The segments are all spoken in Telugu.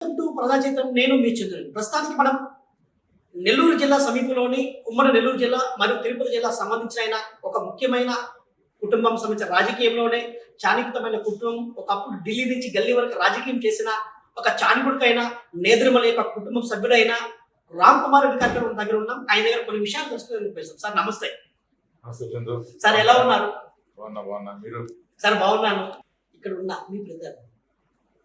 ప్రజాచేతం నేను మీ చంద్రుని. ప్రస్తుతానికి మనం నెల్లూరు జిల్లా సమీపంలోని ఉమ్మడి నెల్లూరు జిల్లా మరియు తిరుపతి జిల్లా సంబంధించిన ఒక ముఖ్యమైన కుటుంబం సంబంధించిన రాజకీయంలోనే చాణిక్యమైన కుటుంబం. ఒకప్పుడు ఢిల్లీ నుంచి గల్లీ వరకు రాజకీయం చేసిన ఒక చాణికుడికైన నేదురుమల యొక్క కుటుంబం సభ్యుడైన రామ్ కుమార్ రెడ్డి గారి దగ్గర ఉన్నాం. ఆయన దగ్గర కొన్ని విషయాలు తెలుసుకుని సార్ నమస్తే. సార్ ఎలా ఉన్నారు? మీరు? సార్ బాగున్నాను. ఇక్కడ ఉన్న మీ బ్రదర్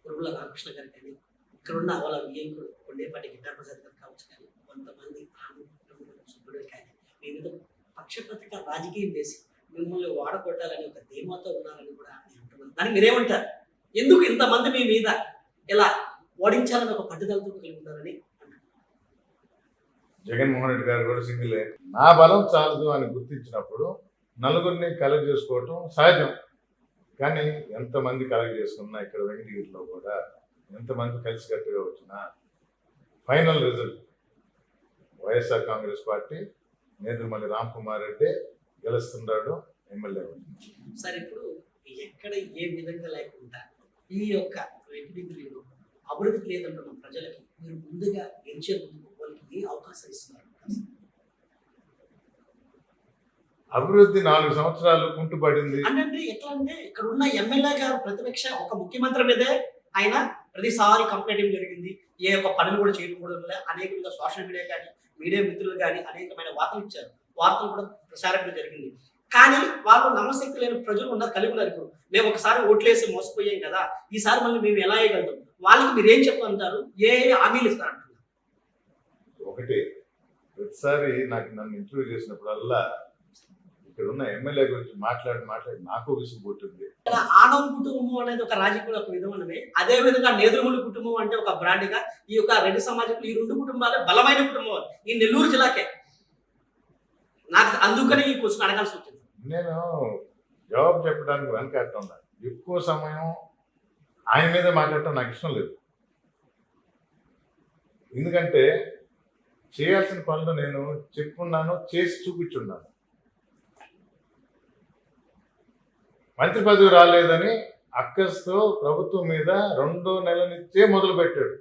పురుగుల రామకృష్ణ గారు కానీ ఇక్కడ ఉన్న వాళ్ళ వియ్యంకుడు కొండేపాటి గిటార్ ప్రసాద్ గారు కావచ్చు కానీ కొంతమంది సభ్యుడు కానీ మీ మీద పక్షపాతిక రాజకీయం చేసి మిమ్మల్ని వాడగొట్టాలని ఒక ధీమాతో ఉన్నారని కూడా అంటున్నారు. దానికి మీరేమంటారు? ఎందుకు ఇంతమంది మీ మీద ఇలా ఓడించాలని ఒక పట్టుదలతో కలిగి ఉన్నారని జగన్మోహన్ రెడ్డి గారు కూడా సింగిలే. నా బలం చాలదు అని గుర్తించినప్పుడు నలుగురిని కలెక్ట్ చేసుకోవటం సహజం. కానీ ఎంతమంది కలెక్ట్ చేసుకున్నా ఇక్కడ వెంకటగిరిలో కూడా ఎంతమంది కలిసికట్టుగా వచ్చినా final result YSR Congress party Nedurumalli Ram Kumar Reddy గెలుస్తున్నాడు ఎమ్మెల్యే. సార్ ఇప్పుడు ఎక్కడ ఏ విధంగా లేకుండా ఈ యొక్క వెంకటగిరిలో అభివృద్ధి లేదంటున్న ప్రజలకి మీరు ముందుగా గెలిచే ముందు వాళ్ళకి ఏ అవకాశం ఇస్తున్నారు? అభివృద్ధి 4 సంవత్సరాలు కుంటుపడింది అంటే ఎట్లా అంటే ఇక్కడ ఉన్న ఎమ్మెల్యే గారు ప్రతిపక్ష ఒక ముఖ్యమంత్రి మీదే ఆయన ప్రతిసారి కంప్లైంట్ జరిగింది. ఏ ఒక్క పనులు కూడా చేయడం కూడా అనేక సోషల్ మీడియా కానీ మీడియా మిత్రులు కానీ అనేకమైన వార్తలు ఇచ్చారు. వార్తలు కూడా ప్రసారం జరిగింది. కానీ వాళ్ళు నమ్మశక్తి లేని ప్రజలు ఉన్నారు, కలిగి ఉన్నారు. ఇప్పుడు మేము ఒకసారి ఓట్లేసి మోసపోయాం కదా, ఈసారి మళ్ళీ మేము ఎలా వేయగలుగుతాం? వాళ్ళకి మీరు ఏం చెప్పంటారు? ఏ హామీలు ఇస్తారంటున్నారు? ఒకటి, ప్రతిసారి నన్ను ఇంటర్వ్యూ చేసినప్పుడల్లా ఇక్కడ ఉన్న ఎమ్మెల్యే గురించి మాట్లాడి నాకు విసుగుపోతుంది. ఆనవ కుటుంబం అనేది ఒక రాజకీయ ఒక విధమైనవి. అదే విధంగా నేదురుమల్లి కుటుంబం అంటే ఒక బ్రాండ్ గా ఈ యొక్క రెడ్డి సమాజంలో ఈ 2 కుటుంబాలే బలమైన కుటుంబం ఈ నెల్లూరు జిల్లాకే. నాకు అందుకని ఈ క్వశ్చన్ అడగాల్సి వచ్చింది. నేను జవాబు చెప్పడానికి వెనకాడుతున్నా. ఎక్కువ సమయం ఆయన మీద మాట్లాడటం నాకు ఇష్టం లేదు. ఎందుకంటే చేయాల్సిన పనులు నేను చెప్పున్నాను, చేసి చూపించున్నాను. మంత్రి పదవి రాలేదని అక్కస్తో ప్రభుత్వం మీద 2 నెలలనిచ్చే మొదలుపెట్టాడు.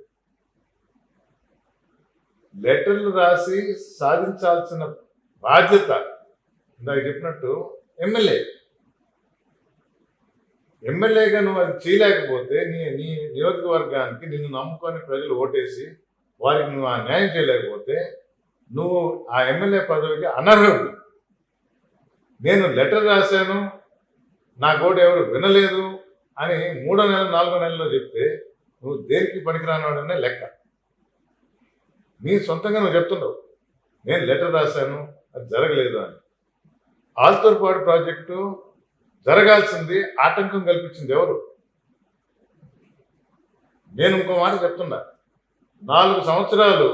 లెటర్లు రాసి సాధించాల్సిన బాధ్యత ఇందాక చెప్పినట్టు ఎమ్మెల్యేగా నువ్వు అది చేయలేకపోతే నీ నియోజకవర్గానికి నిన్ను నమ్ముకొని ప్రజలు ఓటేసి వారికి నువ్వు ఆ న్యాయం చేయలేకపోతే నువ్వు ఆ ఎమ్మెల్యే పదవికి అనర్హుడు. నేను లెటర్ రాశాను, నా ఓటు ఎవరు వినలేదు అని 3వ నెల 4వ నెలలో చెప్తే నువ్వు దేనికి పనికిరానివాడనే లెక్క. నీ సొంతంగా నువ్వు చెప్తున్నావు నేను లెటర్ రాశాను, అది జరగలేదు అని. ఆల్తూర్పాడు ప్రాజెక్టు జరగాల్సింది ఆటంకం కల్పించింది ఎవరు? నేను ఇంకో మాట చెప్తున్నా. 4 సంవత్సరాలు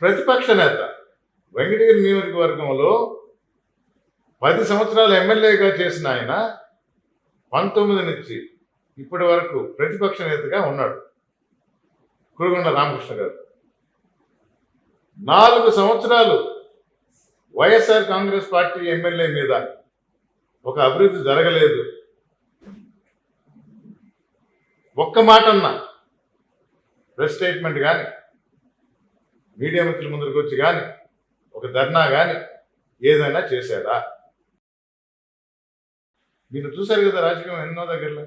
ప్రతిపక్ష నేత వెంకటగిరి నియోజకవర్గంలో 10 సంవత్సరాలు ఎమ్మెల్యేగా చేసిన ఆయన 19 నుంచి ఇప్పటి వరకు ప్రతిపక్ష నేతగా ఉన్నాడు కురుగుండ రామకృష్ణ గారు. 4 సంవత్సరాలు వైఎస్ఆర్ కాంగ్రెస్ పార్టీ ఎమ్మెల్యే మీద ఒక అభివృద్ధి జరగలేదు. ఒక్క మాట అన్నా ప్రెస్ స్టేట్మెంట్ కానీ మీడియా మిత్రుల ముందుకు వచ్చి కానీ ఒక ధర్నా కానీ ఏదైనా చేశాడా? మీరు చూశారు కదా రాజకీయం ఎన్నో దగ్గరలో.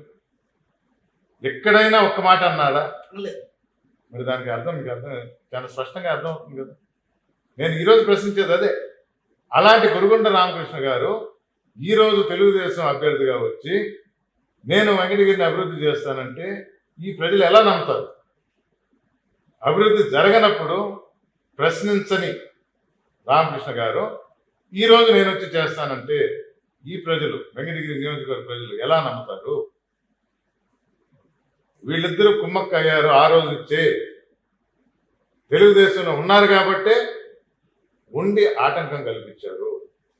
ఎక్కడైనా ఒక్క మాట అన్నాడా? మరి దానికి అర్థం మీకు చాలా స్పష్టంగా అర్థం అవుతుంది కదా. నేను ఈరోజు ప్రశ్నించేది అదే. అలాంటి కురుగుండ రామకృష్ణ గారు ఈరోజు తెలుగుదేశం అభ్యర్థిగా వచ్చి నేను వెంకటగిరిని అభివృద్ధి చేస్తానంటే ఈ ప్రజలు ఎలా నమ్ముతారు? అభివృద్ధి జరగనప్పుడు ప్రశ్నించని రామకృష్ణ గారు ఈరోజు నేను వచ్చి చేస్తానంటే ఈ ప్రజలు, వెంకటగిరి నియోజకవర్గ ప్రజలు ఎలా నమ్ముతారు? వీళ్ళిద్దరూ కుమ్మక్క అయ్యారు. ఆ రోజు నుంచే తెలుగుదేశంలో ఉన్నారు కాబట్టే ఉండి ఆటంకం కల్పించారు.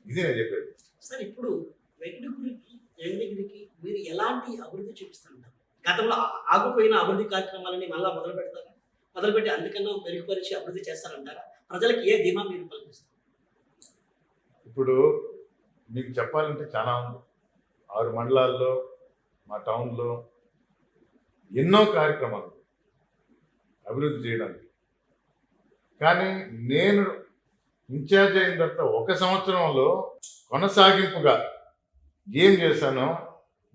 ఇది నేను చెప్పేది. సార్ ఇప్పుడు వెంకటగిరికి మీరు ఎలాంటి అభివృద్ధి చూపిస్తున్నారు? గతంలో ఆగిపోయిన అభివృద్ధి కార్యక్రమాలని మళ్ళా మొదలుపెట్టి అందుకన్నా మెరుగుపరిచి అభివృద్ధి చేస్తారంటారా? ప్రజలకు ఏ ధీమా మీరు కల్పిస్తారు? ఇప్పుడు మీకు చెప్పాలంటే చాలా ఉంది. 6 మండలాల్లో మా టౌన్లో ఎన్నో కార్యక్రమాలు అభివృద్ధి చేయడానికి. కానీ నేను ఇన్ఛార్జ్ అయిన తర్వాత 1 సంవత్సరంలో కొనసాగింపుగా ఏం చేశానో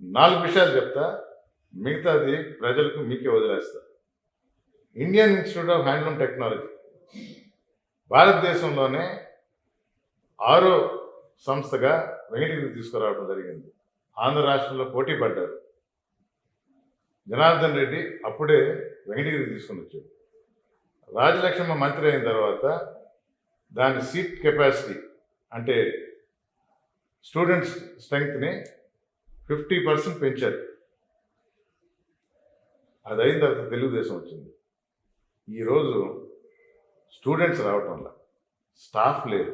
4 విషయాలు చెప్తా, మిగతాది ప్రజలకు మీకే వదిలేస్తా. Indian institute of handloom technology భారతదేశంలోనే 6వ సంస్థగా వెంకటగిరి తీసుకురావడం జరిగింది. ఆంధ్ర రాష్ట్రంలో పోటీ పడ్డారు. జనార్దన్ రెడ్డి అప్పుడే వెంకటగిరి తీసుకుని వచ్చాడు. రాజలక్ష్మ మంత్రి అయిన తర్వాత దాని సీట్ కెపాసిటీ అంటే స్టూడెంట్స్ స్ట్రెంగ్త్ని 50% పెంచారు. అది అయిన తర్వాత తెలుగుదేశం వచ్చింది. ఈరోజు స్టూడెంట్స్ రావటం వల్ల స్టాఫ్ లేదు.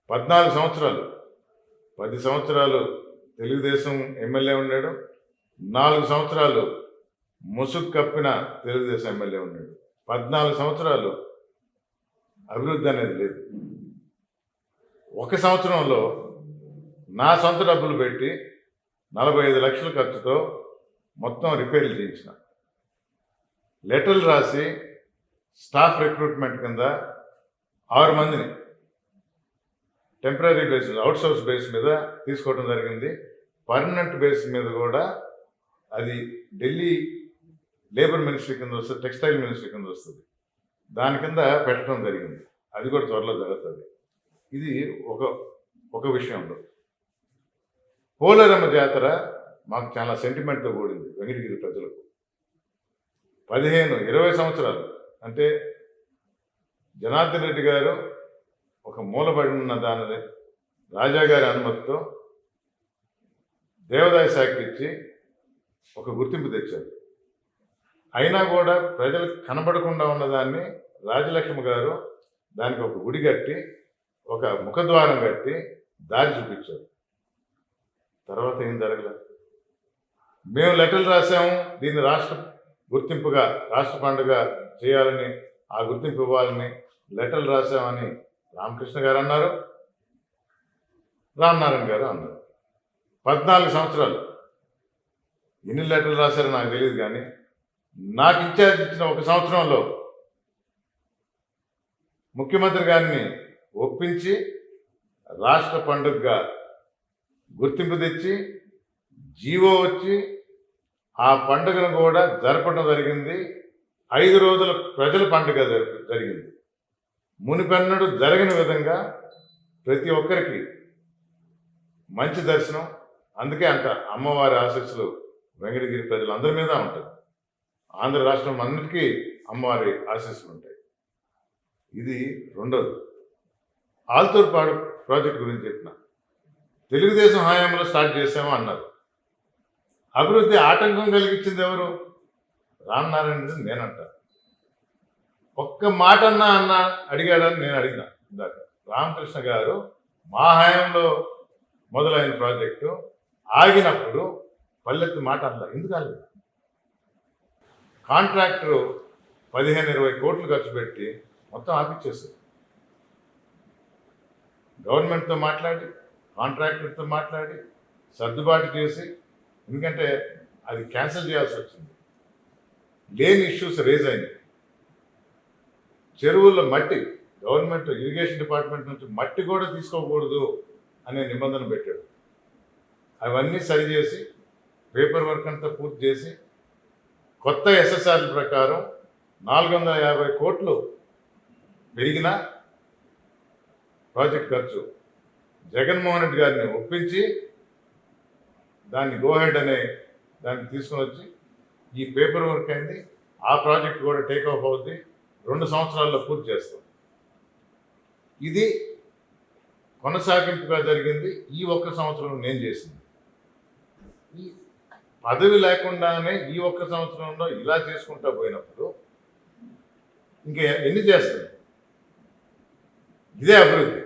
14 సంవత్సరాలు 10 సంవత్సరాలు తెలుగుదేశం ఎమ్మెల్యే ఉన్నాడు, 4 సంవత్సరాలు ముసుగు కప్పిన తెలుగుదేశం ఎమ్మెల్యే ఉన్నాడు. 14 సంవత్సరాలు అభివృద్ధి అనేది లేదు. 1 సంవత్సరంలో నా సొంత డబ్బులు పెట్టి 45 లక్షల ఖర్చుతో మొత్తం రిపేర్లు చేయించిన. లెటర్లు రాసి స్టాఫ్ రిక్రూట్మెంట్ కింద 6 మందిని టెంపరీ బేస్ అవుట్సోర్స్ బేస్ మీద తీసుకోవడం జరిగింది. పర్మనెంట్ బేస్ మీద కూడా అది ఢిల్లీ లేబర్ మినిస్ట్రీ కింద వస్తుంది, టెక్స్టైల్ మినిస్ట్రీ కింద వస్తుంది. దాని కింద పెట్టడం జరిగింది. అది కూడా త్వరలో జరుగుతుంది. ఇది ఒక విషయంలో. పోలేరమ్మ జాతర మాకు చాలా సెంటిమెంట్తో కూడింది వెంకటగిరి ప్రజలకు. 15-20 సంవత్సరాలు అంటే జనార్దన్ రెడ్డి గారు ఒక మూలబడి ఉన్న దానిని రాజాగారి అనుమతితో దేవాదాయ శాఖకి ఇచ్చి ఒక గుర్తింపు తెచ్చారు. అయినా కూడా ప్రజలకు కనబడకుండా ఉన్నదాన్ని రాజలక్ష్మి గారు దానికి ఒక గుడి కట్టి ఒక ముఖద్వారం కట్టి దారి చూపించారు. తర్వాత ఏం జరగలేదు. మేము లెటర్లు రాసాము, దీన్ని రాష్ట్ర గుర్తింపుగా రాష్ట్ర పండుగ చేయాలని, ఆ గుర్తింపు ఇవ్వాలని లెటర్లు రాసామని రామకృష్ణ గారు అన్నారు, రామనారాయణ గారు అన్నారు. 14 సంవత్సరాలు ఎన్ని లెటర్లు రాశారో నాకు తెలియదు. కానీ నాకు ఇన్ఛార్జ్ ఇచ్చిన 1 సంవత్సరంలో ముఖ్యమంత్రి గారిని ఒప్పించి రాష్ట్ర పండుగగా గుర్తింపు తెచ్చి జీవో వచ్చి ఆ పండుగను కూడా జరపడం జరిగింది. 5 రోజుల ప్రజల పండుగ జరిగింది. మునిపెన్నడు జరగని విధంగా ప్రతి ఒక్కరికి మంచి దర్శనం. అందుకే అంట అమ్మవారి ఆశీస్సులు వెంకటగిరి ప్రజలందరి మీద ఉంటుంది. ఆంధ్ర రాష్ట్రం అన్నిటికీ అమ్మవారి ఆశీస్సులు ఉంటాయి. ఇది రెండోది. ఆల్తూర్పాడు ప్రాజెక్ట్ గురించి చెప్పిన. తెలుగుదేశం హయాంలో స్టార్ట్ చేసాము అన్నారు. అభివృద్ధి ఆటంకం కలిగించింది ఎవరు? రామనారాయణ నేనంట. ఒక్క మాట అన్నా అడిగాడని నేను అడిగిన ఇందాక. రామకృష్ణ గారు మా హయాంలో మొదలైన ప్రాజెక్టు ఆగినప్పుడు పల్లెత్తి మాట అన్నారు. ఎందుకు అనలేదు? కాంట్రాక్టరు 15-20 కోట్లు ఖర్చు పెట్టి మొత్తం ఆపిచ్చేస్తారు. గవర్నమెంట్తో మాట్లాడి కాంట్రాక్టర్తో మాట్లాడి సర్దుబాటు చేసి, ఎందుకంటే అది క్యాన్సిల్ చేయాల్సి వచ్చింది. లేని ఇష్యూస్ రేజ్ అయినాయి. చెరువుల్లో మట్టి గవర్నమెంట్ ఇరిగేషన్ డిపార్ట్మెంట్ నుంచి మట్టి కూడా తీసుకోకూడదు అనే నిబంధన పెట్టాడు. అవన్నీ సరిచేసి పేపర్ వర్క్ అంతా పూర్తి చేసి కొత్త ఎస్ఎస్ఆర్ల ప్రకారం 450 కోట్లు పెరిగిన ప్రాజెక్ట్ ఖర్చు జగన్మోహన్ రెడ్డి గారిని ఒప్పించి దాన్ని గోహెడ్ అనే దాన్ని తీసుకుని వచ్చి ఈ పేపర్ వర్క్ అయింది. ఆ ప్రాజెక్ట్ కూడా టేక్ ఆఫ్ అవుద్ది. 2 సంవత్సరాల్లో పూర్తి చేస్తాం. ఇది కొనసాగింపుగా జరిగింది. ఈ 1 సంవత్సరంలో నేను చేసింది. ఈ పదవి లేకుండానే ఈ 1 సంవత్సరంలో ఇలా చేసుకుంటా పోయినప్పుడు ఇంక ఎన్ని చేస్తుంది? ఇదే అభివృద్ధి.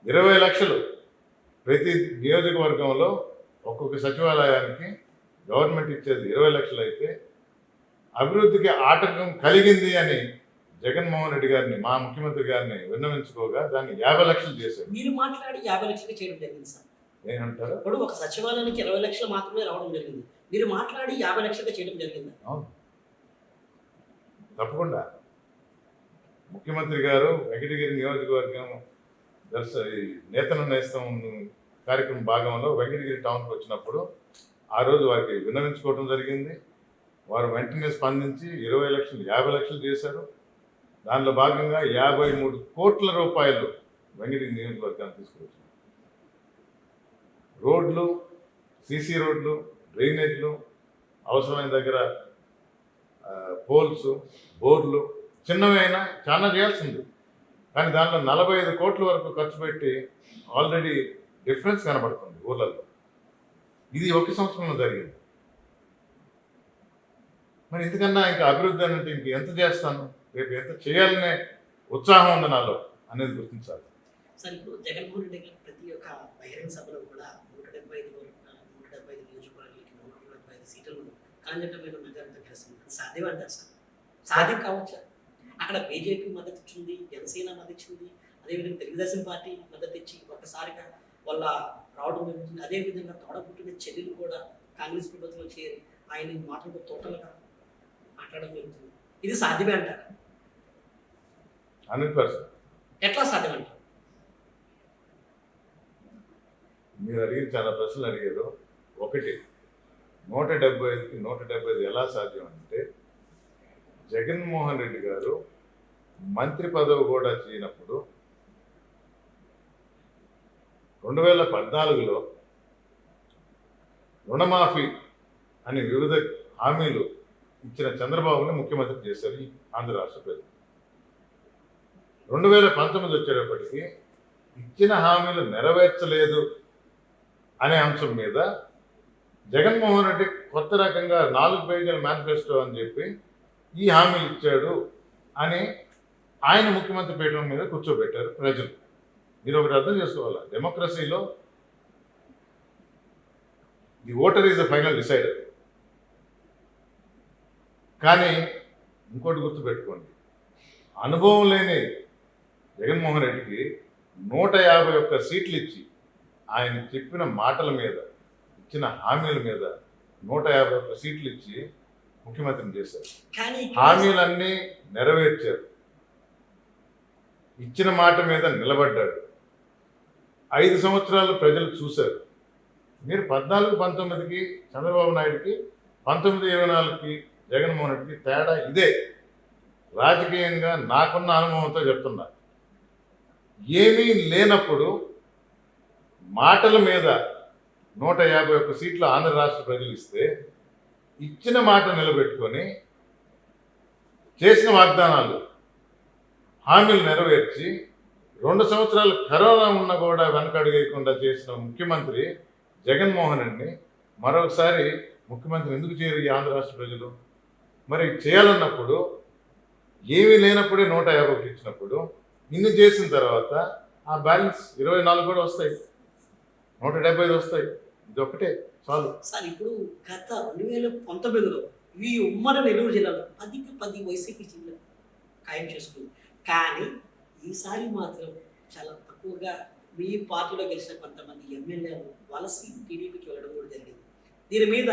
20 లక్షలు ప్రతి నియోజకవర్గంలో ఒక్కొక్క సచివాలయానికి గవర్నమెంట్ ఇచ్చేది 20 లక్షలు అయితే అభివృద్ధికి ఆటంకం కలిగింది అని జగన్మోహన్ రెడ్డి గారిని, మా ముఖ్యమంత్రి గారిని విన్నవించుకోగా దాన్ని 50 లక్షలు చేశారు. మీరు మాట్లాడి 50 లక్షలు చేయడం జరిగింది సార్. ఏమంటారు? ఇప్పుడు ఒక సచివాలయానికి 20 లక్షలు మాత్రమే రావడం జరిగింది. మీరు మాట్లాడి 50 లక్షలుగా చేయడం జరిగింది. అవును, తప్పకుండా ముఖ్యమంత్రి గారు వెంకటగిరి నియోజకవర్గం ఈ నేతను నేస్తం కార్యక్రమం భాగంలో వెంకటగిరి టౌన్కి వచ్చినప్పుడు ఆ రోజు వారికి విన్నవించుకోవడం జరిగింది. వారు వెంటనే స్పందించి 20 లక్షలు 50 లక్షలు చేశారు. దానిలో భాగంగా 53 కోట్ల రూపాయలు వెంకటగిరి నియోజకవర్గాన్ని తీసుకొచ్చారు. రోడ్లు, సీసీ రోడ్లు, డ్రైనేజ్లు, అవసరమైన దగ్గర పోల్స్, బోర్లు, చిన్నవైనా చాలా చేయాల్సింది. కానీ దాంట్లో 45 కోట్ల వరకు ఖర్చు పెట్టి ఆల్రెడీ డిఫరెన్స్ కనబడుతుంది ఊర్లలో. ఇది ఒక సంవత్సరంలో జరిగింది. మరి ఇంతకన్నా ఇంకా అభివృద్ధి అంటే ఇంక ఎంత చేస్తాను, రేపు ఎంత చేయాలనే ఉత్సాహం ఉంది నాలో అనేది గుర్తించాలి. సార్, ఇప్పుడు జగన్మోహన్ రెడ్డి గారు ప్రతి ఒక్క బహిరంగ సభలో కూడా 175 నియోజకవర్గాలకి 175 సీట్లు కాంజెంటమైన మెజారిటీ గెలుస్తుంది. సాధ్యమంటారు సార్? సాధ్యం కావచ్చా? అక్కడ బీజేపీ మద్దతు ఇచ్చింది, జనసేన మద్దతు ఇచ్చింది, అదేవిధంగా తెలుగుదేశం పార్టీ మద్దతు ఇచ్చి ఒక్కసారిగా వాళ్ళ రావడం జరుగుతుంది. అదేవిధంగా తోడబుట్టిన చెల్లెలు కూడా కాంగ్రెస్ ప్రభుత్వంలో చేరి ఆయన మాటలకు తోటలుగా మాట్లాడడం జరుగుతుంది. ఇది సాధ్యమే అంటారు? 100%. ఎట్లా సాధ్యం అంటారు? మీరు అడిగిన చాలా ప్రశ్నలు అడిగారు. ఒకటి, 175కి 175 ఎలా సాధ్యం అంటే జగన్మోహన్ రెడ్డి గారు మంత్రి పదవి కూడా చేయనప్పుడు 2014లో రుణమాఫీ అని వివిధ హామీలు ఇచ్చిన చంద్రబాబుని ముఖ్యమంత్రి చేశారు ఈ ఆంధ్ర రాష్ట్ర ప్రజలు. 2019 వచ్చేటప్పటికి ఇచ్చిన హామీలు నెరవేర్చలేదు అనే అంశం మీద జగన్మోహన్ రెడ్డి కొత్త రకంగా 4 పేజీల మేనిఫెస్టో అని చెప్పి ఈ హామీలు ఇచ్చాడు అని ఆయన ముఖ్యమంత్రి పీఠం మీద కూర్చోబెట్టారు ప్రజలు. మీరు ఒకటి అర్థం చేసుకోవాలి, డెమోక్రసీలో the voter is the final decider. కానీ ఇంకోటి గుర్తుపెట్టుకోండి, అనుభవం లేని జగన్మోహన్ రెడ్డికి 151 సీట్లు ఇచ్చి ఆయన చెప్పిన మాటల మీద, ఇచ్చిన హామీల మీద 151 సీట్లు ఇచ్చి ముఖ్యమంత్రిని చేశారు. హామీలన్నీ నెరవేర్చారు, ఇచ్చిన మాట మీద నిలబడ్డాడు. 5 సంవత్సరాలు ప్రజలు చూశారు. మీరు 14-19కి చంద్రబాబు నాయుడుకి, 19-24కి జగన్మోహన్ రెడ్డికి తేడా ఇదే. రాజకీయంగా నాకున్న అనుభవంతో చెప్తున్నా, ఏమీ లేనప్పుడు మాటల మీద 151 సీట్లు ఆంధ్ర రాష్ట్ర ప్రజలు ఇస్తే, ఇచ్చిన మాట నిలబెట్టుకొని చేసిన వాగ్దానాలు, హామీలు నెరవేర్చి 2 సంవత్సరాలు కరోనా ఉన్నా కూడా వెనకడుగేయకుండా చేసిన ముఖ్యమంత్రి జగన్మోహన్ రెడ్డిని మరొకసారి ముఖ్యమంత్రి ఎందుకు చేయరు ఈ ఆంధ్ర రాష్ట్ర ప్రజలు? మరి చేయాలన్నప్పుడు ఏమీ లేనప్పుడే 151 ఇచ్చినప్పుడు ఇన్ని చేసిన తర్వాత ఆ బ్యాలెన్స్ 24 కూడా వస్తాయి, 175 వస్తాయి. ఇది ఒకటే చాలు సార్. ఇప్పుడు గత 2019లో ఈ ఉమ్మడి నెల్లూరు జిల్లాలో 10కి 10 వైసీపీ జిల్లా ఖాయం చేసుకుంది. కానీ ఈసారి మాత్రం చాలా తక్కువగా మీ పార్టీలో గెలిచిన కొంతమంది ఎమ్మెల్యేలు వలసి టీడీపీకి వెళ్ళడం కూడా జరిగింది. దీని మీద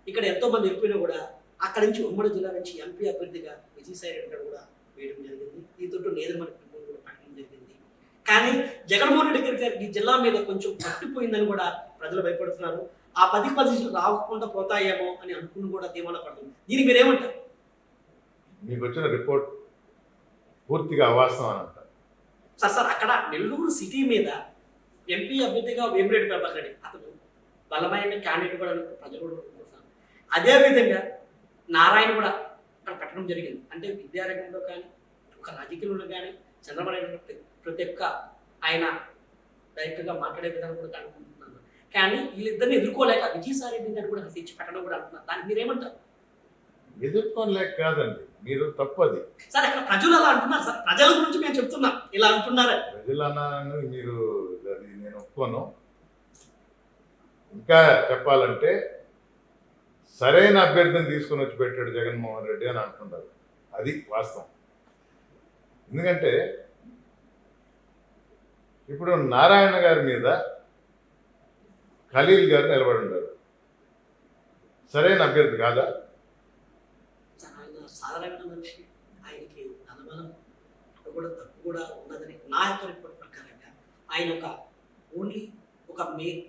ఇక్కడ ఎంతోమంది ఎంపీలు కూడా అక్కడి నుంచి ఉమ్మడి జిల్లా నుంచి ఎంపీ అభ్యర్థిగా విజయసాయి రెడ్డి గారు కూడా వేయడం జరిగింది. దీంతో నేదురుమల్లి కూడా పెట్టడం జరిగింది. కానీ జగన్మోహన్ రెడ్డి గారి ఈ జిల్లా మీద కొంచెం పట్టిపోయిందని కూడా ప్రజలు భయపడుతున్నారు. ఆ 10కి 10 సీట్లు రాకుండా పోతాయేమో అని అనుకుని కూడా ధీమాన పడుతుంది. దీనికి మీరేమంటారు? మీకు వచ్చిన రిపోర్ట్ పూర్తిగా అవాస్తవం అని అంటారు. సార్, అక్కడ నెల్లూరు సిటీ మీద ఎంపీ అభ్యర్థిగా వేమిరెడ్డి ప్రభాకర్ రెడ్డి అతను బలమైన క్యాండిడేట్ కూడా ప్రజలు కూడా అనుకుంటున్నారు. అదేవిధంగా నారాయణ కూడా అక్కడ పెట్టడం జరిగింది. అంటే విద్యారంగంలో కానీ ఒక రాజకీయంలో కానీ చంద్రబాబు నాయుడు ప్రతి ఒక్క ఆయన డైరెక్ట్గా మాట్లాడే విధానం కూడా అనుకుంటున్నాను. కానీ వీళ్ళిద్దరిని ఎదుర్కోలేక విజయసాయి రెడ్డి గారు కూడా తెచ్చి పెట్టడం కూడా అంటున్నారు. దానికి మీరేమంటారు? ఎదుర్కోలేక కాదండి, మీరు తప్పది. సార్, అక్కడ ప్రజలు అలా అంటున్నారు సార్. ప్రజల గురించి మేము చెప్తున్నాం, ఇలా అంటున్నారు. ప్రజలు అన్నాను మీరు, అది నేను ఒప్పుకోను. ఇంకా చెప్పాలంటే సరైన అభ్యర్థిని తీసుకుని వచ్చి పెట్టాడు జగన్మోహన్ రెడ్డి అని అంటున్నారు. అది వాస్తవం. ఎందుకంటే ఇప్పుడు నారాయణ గారి మీద ఖలీల్ గారు నిలబడి ఉన్నారు. సరైన అభ్యర్థి కాదా? ఆయన సాధారణమైన మనిషి, ఆయనకి ధనబలం కూడా తక్కువ కూడా ఉన్నదని నా యొక్క రిపోర్ట్ ప్రకారంగా ఆయన ఒక ఓన్లీ ఒక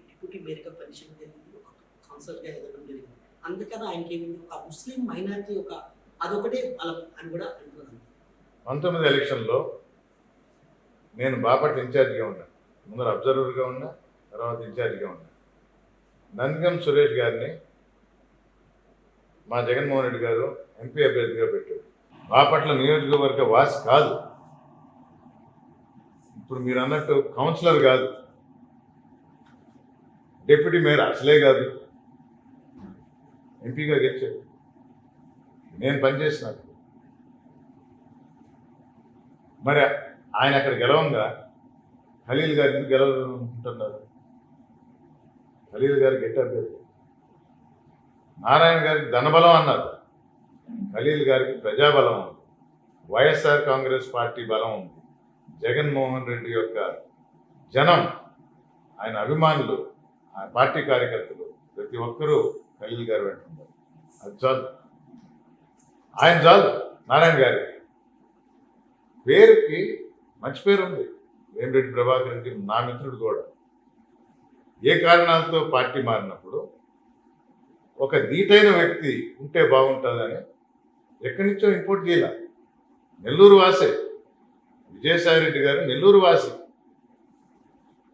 డిప్యూటీ మేయర్గా పనిచేయడం జరిగింది, ఒక కౌన్సిలర్గా ఎదగడం జరిగింది. అందుకని ఆయనకి ఏమింది ఒక ముస్లిం మైనారిటీ ఒక అదొకటే బలం అని కూడా అంటున్నాను. 19 ఎలక్షన్లో నేను బాపట్ల ఇన్ఛార్జిగా ఉన్నా, ముందర అబ్జర్వర్గా ఉన్నా, తర్వాత ఇన్ఛార్జిగా ఉన్నా. నందిగం సురేష్ గారిని మా జగన్మోహన్ రెడ్డి గారు ఎంపీ అభ్యర్థిగా పెట్టారు. బాపట్ల నియోజకవర్గ వాసి కాదు, ఇప్పుడు మీరు అన్నట్టు కౌన్సిలర్ కాదు, డిప్యూటీ మేయర్ అసలే కాదు, ఎంపీగా గెలిచాడు. నేను పనిచేసినాను. మరి ఆయన అక్కడ గెలవంగా ఖలీల్ గారు ఎందుకు గెలవాలనుకుంటున్నారు? ఖలీల్ గారు గెట్టారు. నారాయణ గారికి ధనబలం అన్నారు, ఖలీల్ గారికి ప్రజాబలం ఉంది, వైఎస్ఆర్ కాంగ్రెస్ పార్టీ బలం ఉంది, జగన్మోహన్ రెడ్డి యొక్క జనం, ఆయన అభిమానులు, ఆ పార్టీ కార్యకర్తలు ప్రతి ఒక్కరూ ఖలీల్ గారు వెంటున్నారు. అది చాలు, ఆయన చాలు. నారాయణ గారికి పేరుకి మంచి పేరు ఉంది. వేమిరెడ్డి ప్రభాకర్ రెడ్డి నా మిత్రుడు కూడా ఏ కారణాలతో పార్టీ మారినప్పుడు ఒక దీటైన వ్యక్తి ఉంటే బాగుంటుందని ఎక్కడి నుంచో ఇంపోర్ట్ చేయాల. నెల్లూరు వాసే, విజయసాయి రెడ్డి గారు నెల్లూరు వాసి,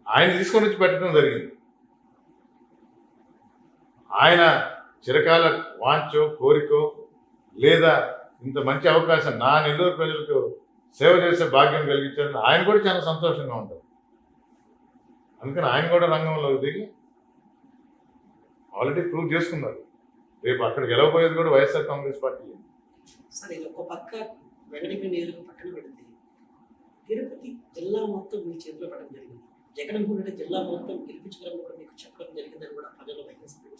ఆయన తీసుకొని వచ్చి పెట్టడం జరిగింది. ఆయన చిరకాల వాంచో కోరికో లేదా ఇంత మంచి అవకాశం నా నెల్లూరు ప్రజలకు సేవ చేసే భాగ్యం కలిగించారని ఆయన కూడా చాలా సంతోషంగా ఉంటారు. అందుకని ఆయన కూడా రంగంలోకి దిగి ఆల్రెడీ ప్రూవ్ చేసుకున్నారు. రేపు అక్కడ గెలవబోయేది కూడా వైఎస్ఆర్ కాంగ్రెస్ పార్టీ. సరే, ఒక పక్క వెంకటగిరి నియోజకవర్గం పక్కన పెడితే తిరుపతి జిల్లా మొత్తం మీ చేతిలో పడడం జరిగింది. జగన్మోహన్ రెడ్డి జిల్లా మొత్తం గెలిపించడం కూడా మీకు చెప్పడం జరిగిందని కూడా ప్రజలు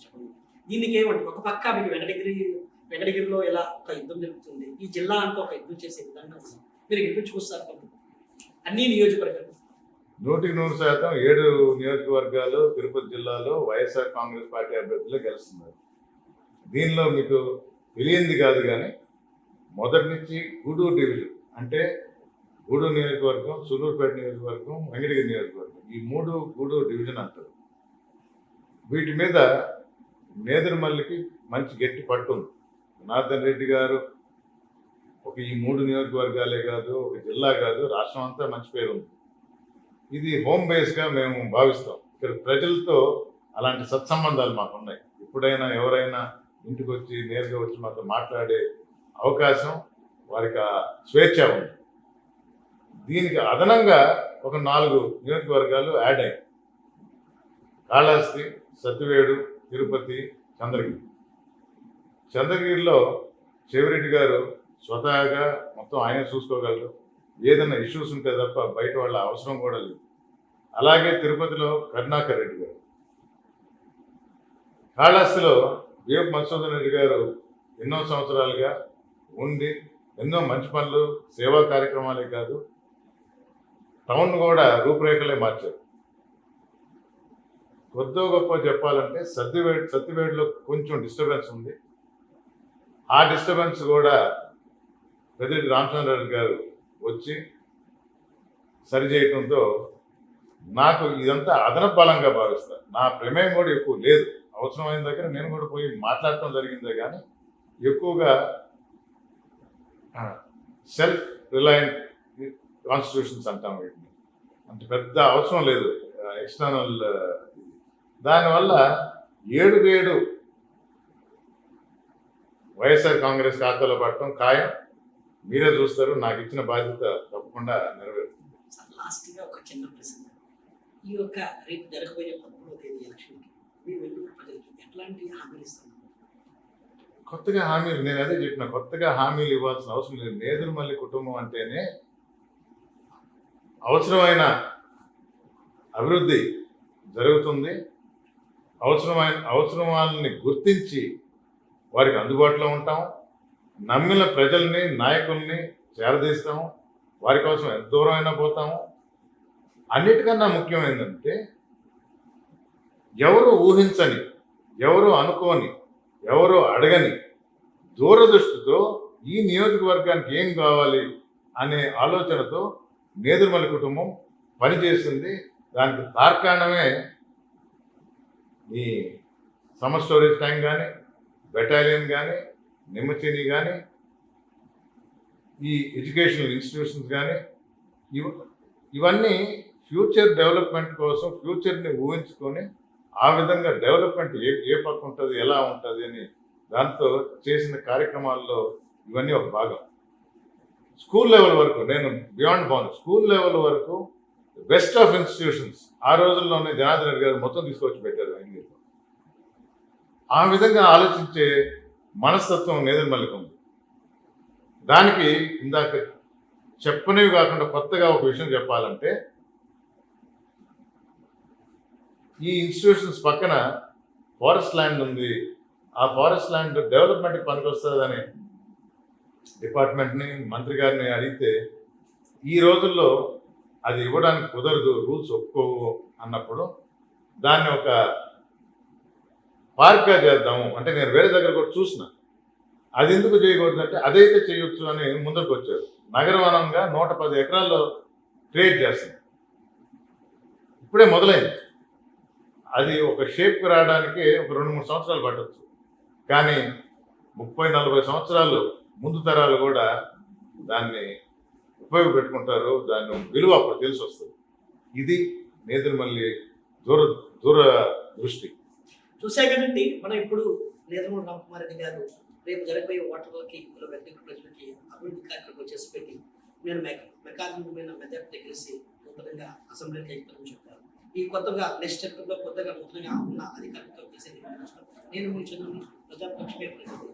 చెప్పడం. దీనికి ఏమంటే ఒక పక్క మీకు వెంకటగిరిలో ఎలా ఒక యుద్ధం జరుగుతుంది, ఈ జిల్లా అంతా ఒక యుద్ధం చేసే విధంగా ఉంది. మీరు గెలిపించుకొస్తారు అన్ని నియోజకవర్గాలు 100% 7 నియోజకవర్గాలు తిరుపతి జిల్లాలో వైఎస్ఆర్ కాంగ్రెస్ పార్టీ అభ్యర్థులు గెలుస్తున్నారు. దీనిలో మీకు తెలియంది కాదు, కానీ మొదటి నుంచి గూడూరు డివిజన్ అంటే గూడూరు నియోజకవర్గం, సూలూరుపేట నియోజకవర్గం, వెంకటగిరి నియోజకవర్గం, ఈ 3 గూడూరు డివిజన్ అంటారు. వీటి మీద నేదురుమల్లికి మంచి గట్టి పట్టు ఉంది. జనార్దన్ రెడ్డి గారు ఒక ఈ 3 నియోజకవర్గాలే కాదు, ఒక జిల్లా కాదు, రాష్ట్రం అంతా మంచి పేరు ఉంది. ఇది హోమ్ బేస్గా మేము భావిస్తాం. ఇక్కడ ప్రజలతో అలాంటి సత్సంబంధాలు మాకు ఉన్నాయి. ఎప్పుడైనా ఎవరైనా ఇంటికి వచ్చి నేరుగా వచ్చి మాతో మాట్లాడే అవకాశం, వారికి ఆ స్వేచ్ఛ ఉంది. దీనికి అదనంగా ఒక 4 నియోజకవర్గాలు యాడ్ అయ్యాయి. కాళహస్తి, సత్యవేడు, తిరుపతి, చంద్రగిరి. చంద్రగిరిలో చెవిరెడ్డి గారు స్వతహాగా మొత్తం ఆయన చూసుకోగలరు. ఏదైనా ఇష్యూస్ ఉంటే తప్ప బయట వాళ్ళ అవసరం కూడా లేదు. అలాగే తిరుపతిలో కరుణాకర్ రెడ్డి గారు, కాళహస్తిలో వేపు మధుసూదన్ రెడ్డి గారు ఎన్నో సంవత్సరాలుగా ఉండి ఎన్నో మంచి పనులు, సేవా కార్యక్రమాలే కాదు, టౌన్ కూడా రూపురేఖలే మార్చారు. కొద్దో గొప్ప చెప్పాలంటే సత్యవేడులో కొంచెం డిస్టర్బెన్స్ ఉంది. ఆ డిస్టర్బెన్స్ కూడా పెద్దిరెడ్డి రామచంద్రారెడ్డి గారు వచ్చి సరిచేయటంతో నాకు ఇదంతా అదనపు బలంగా భావిస్తాను. నా ప్రమేయం కూడా ఎక్కువ లేదు. అవసరమైన దగ్గర నేను కూడా పోయి మాట్లాడటం జరిగిందే, కానీ ఎక్కువగా సెల్ఫ్ రిలయంట్ కాన్స్టిట్యూషన్స్ అంటాం వీటిని. అంత పెద్ద అవసరం లేదు ఎక్స్టర్నల్. దానివల్ల 7 వైఎస్ఆర్ కాంగ్రెస్ ఖాతాలో పడటం ఖాయం. మీరే చూస్తారు. నాకు ఇచ్చిన బాధ్యత తప్పకుండా నెరవేరుతుంది. లాస్ట్గా ఒక చిన్న ప్రశ్న. ఈ యొక్క రేపు జరగబోయే 13వ తేదీ ఎలక్షన్కి మీ వెల్లుల్లి ప్రజలకి ఎట్లాంటి హామీలు ఇస్తున్నారు? కొత్తగా హామీలు, నేను అదే చెప్పిన, కొత్తగా హామీలు ఇవ్వాల్సిన అవసరం లేదు. నేదురుమల్లి కుటుంబం అంటేనే అవసరమైన అభివృద్ధి జరుగుతుంది. అవసరాలని గుర్తించి వారికి అందుబాటులో ఉంటాం. నమ్మిన ప్రజల్ని, నాయకుల్ని చేరదీస్తాము. వారి కోసం ఎంత దూరం అయినా పోతాము. అన్నిటికన్నా ముఖ్యం ఏంటంటే ఎవరు ఊహించని, ఎవరు అనుకోని, ఎవరు అడగని దూరదృష్టితో ఈ నియోజకవర్గానికి ఏం కావాలి అనే ఆలోచనతో నేదురుమల్లి కుటుంబం పనిచేస్తుంది. దానికి తార్కాణమే ఈ సమ్మర్ స్టోరేజ్ ట్యాంక్ కానీ, బెటాలియన్ కానీ, నిమ్మచిని కానీ, ఈ ఎడ్యుకేషనల్ ఇన్స్టిట్యూషన్స్ కానీ, ఇవన్నీ ఫ్యూచర్ డెవలప్మెంట్ కోసం ఫ్యూచర్ని ఊహించుకొని ఆ విధంగా డెవలప్మెంట్ ఏ పక్క ఉంటుంది, ఎలా ఉంటుంది అని దాంతో చేసిన కార్యక్రమాల్లో ఇవన్నీ ఒక భాగం. స్కూల్ లెవెల్ వరకు నేను బియాండ్ బౌండ్ స్కూల్ లెవెల్ వరకు బెస్ట్ ఆఫ్ ఇన్స్టిట్యూషన్స్ ఆ రోజుల్లోనే జనార్దన్ రెడ్డి గారు మొత్తం తీసుకొచ్చి పెట్టారు ఇంగ్లీష్లో. ఆ విధంగా ఆలోచించే మనస్తత్వం నేదురుమల్లికి ఉంది. దానికి ఇందాక చెప్పనివి కాకుండా కొత్తగా ఒక విషయం చెప్పాలంటే, ఈ ఇన్స్టిట్యూషన్స్ పక్కన ఫారెస్ట్ ల్యాండ్ ఉంది. ఆ ఫారెస్ట్ ల్యాండ్ డెవలప్మెంట్కి పనికొస్తుందని డిపార్ట్మెంట్ని, మంత్రి గారిని అడిగితే ఈ రోజుల్లో అది ఇవ్వడానికి కుదరదు, రూల్స్ ఒప్పుకోవు అన్నప్పుడు దాన్ని ఒక పార్క్గా చేద్దాము అంటే, నేను వేరే దగ్గర కూడా చూసిన, అది ఎందుకు చేయకూడదు అంటే అదైతే చేయొచ్చు అని ముందుకు వచ్చారు. నగరవనంగా 110 ఎకరాల్లో క్రియేట్ చేస్తుంది. ఇప్పుడే మొదలైంది. అది ఒక షేప్కి రావడానికి ఒక 2-3 సంవత్సరాలు పట్టవచ్చు. కానీ 30-40 సంవత్సరాలు ముందు తరాలు కూడా దాన్ని ఉపయోగపెట్టుకుంటారు. దాని విలువ అప్పుడు తెలిసి వస్తుంది. ఇది నేదురుమల్లి దూర దృష్టి. చూసే కదండి మనం ఇప్పుడు నేదురుమల్లి రామకుమార్ రెడ్డి గారు రేపు జరగబోయే ఓటర్లకి వ్యక్తిగత ప్రజలకి అభివృద్ధి కార్యక్రమం చేసి పెట్టి నేను మెకానికమైన మెజార్టీ గెలిచి నూతనంగా అసెంబ్లీకి ఎక్కుతానని చెప్పారు. ఈ కొత్తగా నెక్స్ట్ స్టెప్లో కొత్తగా నూతనంగా ఉన్న అధికారులతో చేసేది నేను మీ చంద్రుని ప్రజాపక్షమే ప్రజలు